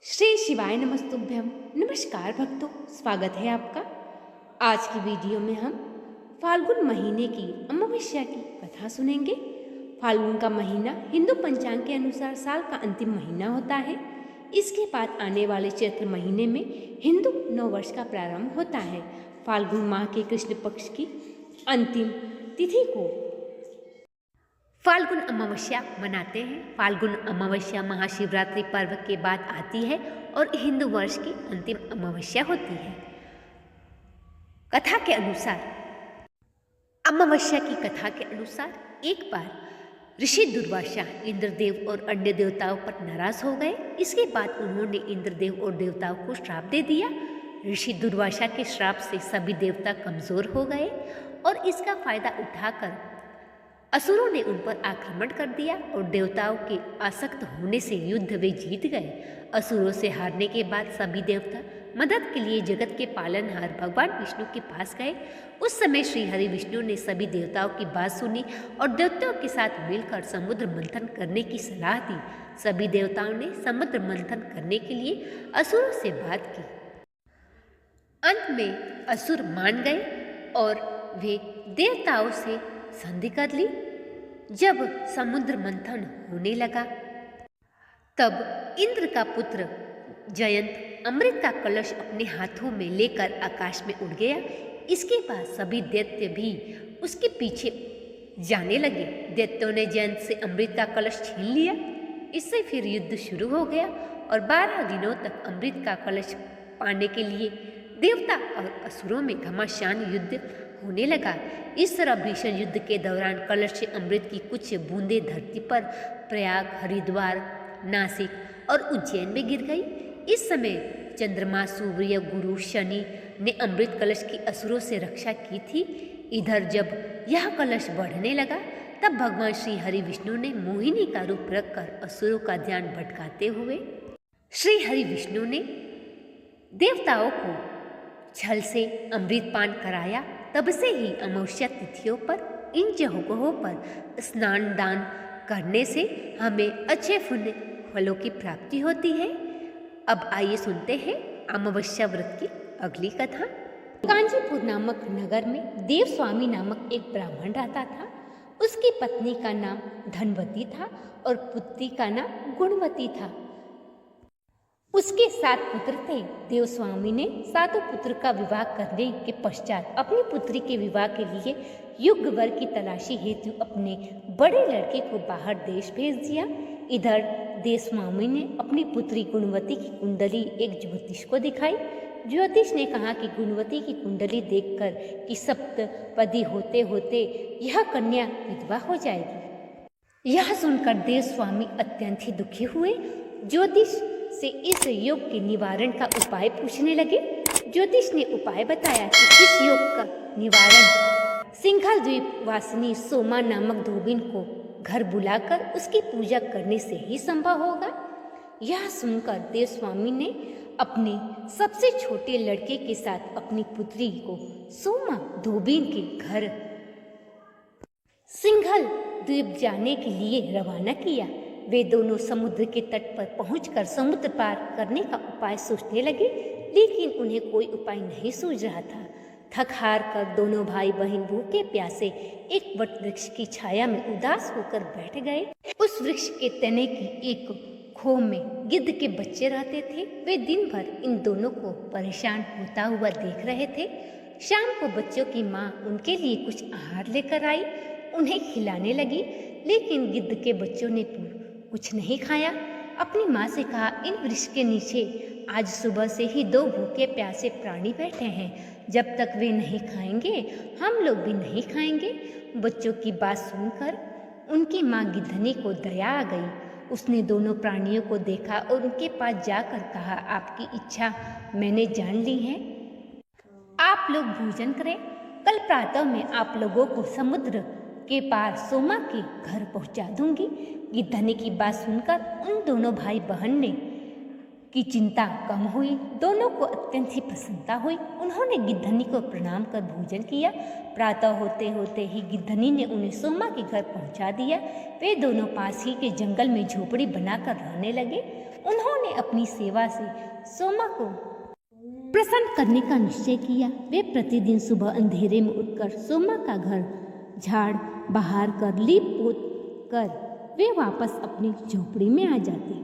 श्री शिवाय नमस्तुभ्यम। नमस्कार भक्तों, स्वागत है आपका। आज की वीडियो में हम फाल्गुन महीने की अमावस्या की कथा सुनेंगे। फाल्गुन का महीना हिंदू पंचांग के अनुसार साल का अंतिम महीना होता है। इसके बाद आने वाले चैत्र महीने में हिंदू नववर्ष का प्रारंभ होता है। फाल्गुन माह के कृष्ण पक्ष की अंतिम तिथि को फाल्गुन अमावस्या मनाते हैं। फाल्गुन अमावस्या महाशिवरात्रि पर्व के बाद आती है और हिंदू वर्ष की अंतिम अमावस्या होती है। कथा के अनुसार, अमावस्या की कथा के अनुसार एक बार ऋषि दुर्वासा इंद्रदेव और अन्य देवताओं पर नाराज हो गए। इसके बाद उन्होंने इंद्रदेव और देवताओं को श्राप दे दिया। ऋषि दुर्वासा के श्राप से सभी देवता कमजोर हो गए और इसका फायदा उठाकर असुरों ने उन पर आक्रमण कर दिया और देवताओं के आसक्त होने से युद्ध वे जीत गए। असुरों से हारने के बाद सभी देवता मदद के लिए जगत के पालनहार भगवान विष्णु के पास गए। उस समय श्री हरि विष्णु ने सभी देवताओं की बात सुनी और देवताओं के साथ मिलकर समुद्र मंथन करने की सलाह दी। सभी देवताओं ने समुद्र मंथन करने के लिए असुरों से बात की। अंत में असुर मान गए और वे देवताओं से संधि कर ली। जब समुद्र मंथन होने लगा तब इंद्र का पुत्र जयंत अमृत का कलश अपने हाथों में लेकर आकाश में उड़ गया। इसके बाद सभी दैत्य भी उसके पीछे जाने लगे। दैत्यों ने जयंत से अमृत का कलश छीन लिया। इससे फिर युद्ध शुरू हो गया और 12 दिनों तक अमृत का कलश पाने के लिए देवता और असुरों में घमासान युद्ध होने लगा। इस तरह भीषण युद्ध के दौरान कलश से अमृत की कुछ बूंदें धरती पर प्रयाग, हरिद्वार, नासिक और उज्जैन में गिर गई। इस समय चंद्रमा, सूर्य, गुरु, शनि ने अमृत कलश की असुरों से रक्षा की थी। इधर जब यह कलश बढ़ने लगा तब भगवान श्री हरि विष्णु ने मोहिनी का रूप रखकर असुरों का ध्यान भटकाते हुए श्री हरि विष्णु ने देवताओं को छल से अमृत पान कराया। तब से ही अमावस्या तिथियों पर इन जगहों पर स्नान दान करने से हमें अच्छे फलों की प्राप्ति होती है। अब आइए सुनते हैं अमावस्या व्रत की अगली कथा। कांचीपुर नामक नगर में देवस्वामी नामक एक ब्राह्मण रहता था। उसकी पत्नी का नाम धनवती था और पुत्री का नाम गुणवती था। उसके 7 पुत्र थे। देवस्वामी ने 7 पुत्र का विवाह करने के पश्चात अपनी पुत्री के विवाह के लिए योग्य वर की तलाशी हेतु अपने बड़े लड़के को बाहर देश भेज दिया। इधर देवस्वामी ने अपनी पुत्री गुणवती की कुंडली एक ज्योतिष को दिखाई। ज्योतिष ने कहा कि गुणवती की कुंडली देखकर कि सप्तपदी होते होते यह कन्या विधवा हो जाएगी। यह सुनकर देवस्वामी अत्यंत ही दुखी हुए। ज्योतिष से इस योग के निवारण का उपाय पूछने लगे। ज्योतिष ने उपाय बताया कि इस योग का निवारण सिंघल द्वीप वासिनी सोमा नामक धोबिन को घर बुलाकर उसकी पूजा करने से ही संभव होगा। यह सुनकर देवस्वामी ने अपने सबसे छोटे लड़के के साथ अपनी पुत्री को सोमा धोबिन के घर सिंघल द्वीप जाने के लिए रवाना किया। वे दोनों समुद्र के तट पर पहुंचकर समुद्र पार करने का उपाय सोचने लगे, लेकिन उन्हें कोई उपाय नहीं सूझ रहा था। थक हार कर दोनों भाई बहन भूखे प्यासे एक वट वृक्ष की छाया में उदास होकर बैठ गए। उस वृक्ष के तने की एक खोह में गिद्ध के बच्चे रहते थे। वे दिन भर इन दोनों को परेशान होता हुआ देख रहे थे। शाम को बच्चों की माँ उनके लिए कुछ आहार लेकर आई, उन्हें खिलाने लगी, लेकिन गिद्ध के बच्चों ने कुछ नहीं खाया। अपनी माँ से कहा, इन वृक्ष के नीचे आज सुबह से ही 2 भूखे प्यासे प्राणी बैठे हैं। जब तक वे नहीं खाएंगे हम लोग भी नहीं खाएंगे। बच्चों की बात सुनकर उनकी माँ गिद्धनी को दया आ गई। उसने दोनों प्राणियों को देखा और उनके पास जाकर कहा, आपकी इच्छा मैंने जान ली है, आप लोग भोजन करें। कल प्रातः में आप लोगों को समुद्र के पार सोमा के घर पहुंचा दूंगी। गिद्धनी की बात सुनकर उन दोनों भाई बहन ने की चिंता कम हुई। दोनों को अत्यंत ही प्रसन्नता हुई। उन्होंने गिद्धनी को प्रणाम कर भोजन किया। प्रातः होते होते ही गिद्धनी ने उन्हें सोमा के घर पहुंचा दिया। वे दोनों पास ही के जंगल में झोपड़ी बनाकर रहने लगे। उन्होंने अपनी सेवा से सोमा को प्रसन्न करने का निश्चय किया। वे प्रतिदिन सुबह अंधेरे में उठकर सोमा का घर झाड़ बहार कर लीप पोत कर वे वापस अपनी झोपड़ी में आ जाते।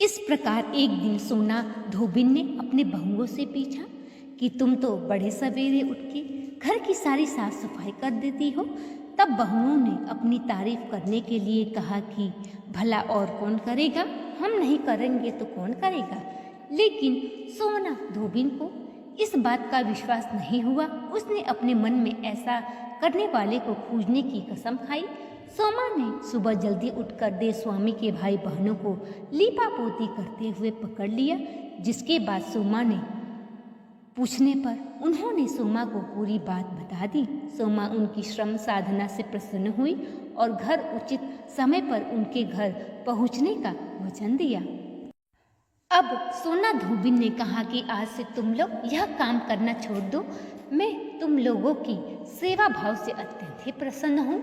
इस प्रकार एक दिन सोना धोबिन ने अपने बहुओं से पूछा कि तुम तो बड़े सवेरे उठ के घर की सारी साफ सफाई कर देती हो। तब बहुओं ने अपनी तारीफ करने के लिए कहा कि भला और कौन करेगा, हम नहीं करेंगे तो कौन करेगा। लेकिन सोना धोबिन को इस बात का विश्वास नहीं हुआ। उसने अपने मन में ऐसा करने वाले को खोजने की कसम खाई। सोमा ने सुबह जल्दी उठकर देव स्वामी के भाई बहनों को लीपा पोती करते हुए पकड़ लिया, जिसके बाद सोमा ने पूछने पर उन्होंने सोमा को पूरी बात बता दी। सोमा उनकी श्रम साधना से प्रसन्न हुई और घर उचित समय पर उनके घर पहुंचने का वचन दिया। अब सोना धोबिन ने कहा कि आज से तुम लोग यह काम करना छोड़ दो। मैं तुम लोगों की सेवा भाव से अत्यंत ही प्रसन्न हूँ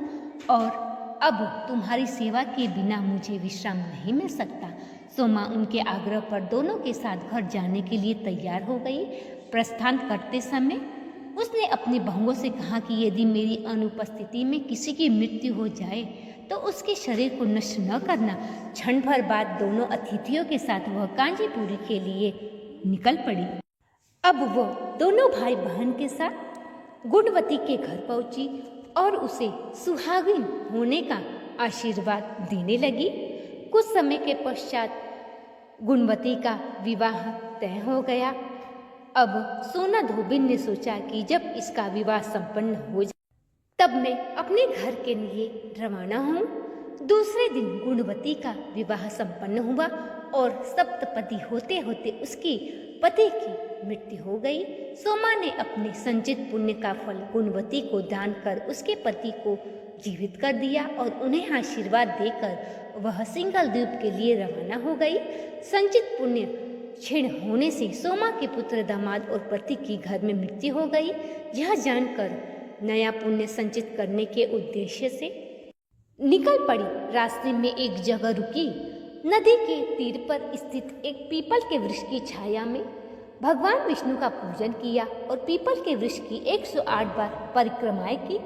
और अब तुम्हारी सेवा के बिना मुझे विश्राम नहीं मिल सकता। सोमा उनके आग्रह पर दोनों के साथ घर जाने के लिए तैयार हो गई। प्रस्थान करते समय उसने अपनी बहुओं से कहा कि यदि मेरी अनुपस्थिति में किसी की मृत्यु हो जाए तो उसके शरीर को नष्ट न करना। क्षण भर बाद दोनों अतिथियों के साथ वह कांचीपुरी के लिए निकल पड़ी। अब वो दोनों भाई बहन के साथ गुणवती के घर पहुंची और उसे सुहागिन होने का आशीर्वाद देने लगी। कुछ समय के पश्चात गुणवती का विवाह तय हो गया। अब सोना धोबिन ने सोचा कि जब इसका विवाह संपन्न हो जाए तब मैं अपने घर के लिए रवाना हूँ। दूसरे दिन गुणवती का विवाह संपन्न हुआ और सप्तपदी होते होते उसके पति की मृत्यु हो गई। सोमा ने अपने संचित पुण्य का फल गुणवती को दान कर उसके पति को जीवित कर दिया और उन्हें आशीर्वाद देकर वह सिंगल द्वीप के लिए रवाना हो गई। संचित पुण्य क्षीण होने से सोमा के पुत्र दामाद और पति की घर में मृत्यु हो गई। यह जानकर नया पुण्य संचित करने के उद्देश्य से निकल पड़ी। रास्ते में एक जगह रुकी। नदी के तीर पर स्थित एक पीपल के वृक्ष की छाया में भगवान विष्णु का पूजन किया और पीपल के वृक्ष की 108 बार परिक्रमाएं की।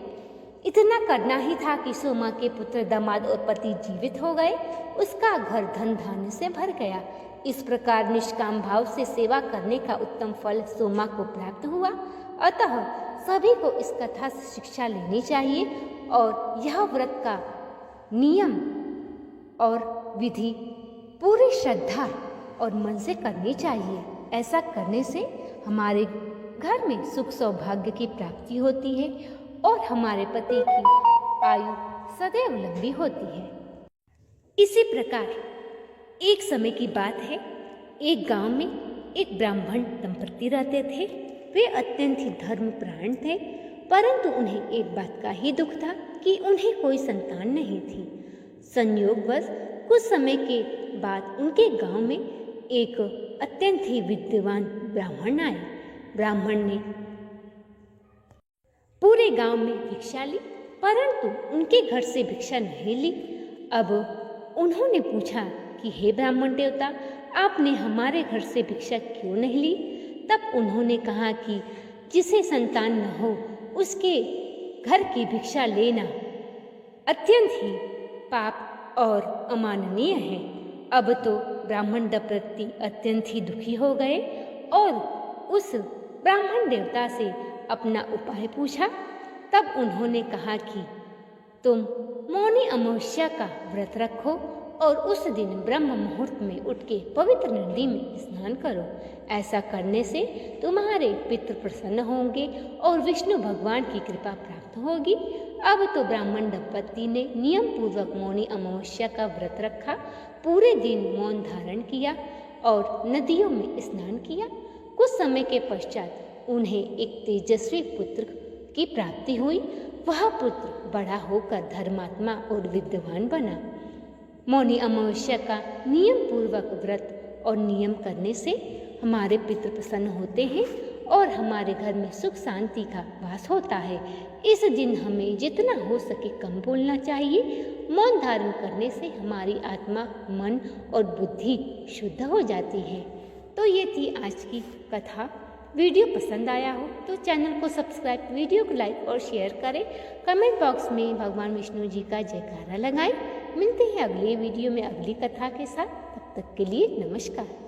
इतना करना ही था कि सोमा के पुत्र दामाद और पति जीवित हो गए। उसका घर धन धान्य से भर गया। इस प्रकार निष्काम भाव से सेवा करने का उत्तम फल सोमा को प्राप्त हुआ। अतः सभी को इस कथा से शिक्षा लेनी चाहिए और यह व्रत का नियम और विधि पूरी श्रद्धा और मन से करनी चाहिए। ऐसा करने से हमारे घर में सुख सौभाग्य की प्राप्ति होती है और हमारे पति की आयु सदैव लंबी होती है। इसी प्रकार एक समय की बात है, एक गांव में एक ब्राह्मण दंपति रहते थे। वे अत्यंत ही धर्मपरायण थे, परंतु उन्हें एक बात का ही दुख था कि उन्हें कोई संतान नहीं थी। संयोगवश कुछ समय के बाद उनके गांव में एक अत्यंत ही विद्वान ब्राह्मण आए। ब्राह्मण ने पूरे गांव में भिक्षा ली, परंतु उनके घर से भिक्षा नहीं ली। अब उन्होंने पूछा कि हे ब्राह्मण देवता, आपने हमारे घर से भिक्षा क्यों नहीं ली? तब उन्होंने कहा कि जिसे संतान न हो उसके घर की भिक्षा लेना अत्यंत ही पाप और अमाननीय है। अब तो ब्राह्मण दंपति अत्यंत ही दुखी हो गए और उस ब्राह्मण देवता से अपना उपाय पूछा। तब उन्होंने कहा कि तुम मौनी अमावस्या का व्रत रखो और उस दिन ब्रह्म मुहूर्त में उठ के पवित्र नदी में स्नान करो। ऐसा करने से तुम्हारे पितृ प्रसन्न होंगे और विष्णु भगवान की कृपा प्राप्त होगी। अब तो ब्राह्मण दंपति ने नियम पूर्वक मौनी अमावस्या का व्रत रखा, पूरे दिन मौन धारण किया और नदियों में स्नान किया। कुछ समय के पश्चात उन्हें एक तेजस्वी पुत्र की प्राप्ति हुई। वह पुत्र बड़ा होकर धर्मात्मा और विद्वान बना। मौनी अमावस्या का नियम पूर्वक व्रत और नियम करने से हमारे पितृ प्रसन्न होते हैं और हमारे घर में सुख शांति का वास होता है। इस दिन हमें जितना हो सके कम बोलना चाहिए मौन धारण करने से हमारी आत्मा, मन और बुद्धि शुद्ध हो जाती है। तो ये थी आज की कथा। वीडियो पसंद आया हो तो चैनल को सब्सक्राइब, वीडियो को लाइक और शेयर करें। कमेंट बॉक्स में भगवान विष्णु जी का जयकारा लगाएं। मिलते हैं अगले वीडियो में अगली कथा के साथ। तब तक के लिए नमस्कार।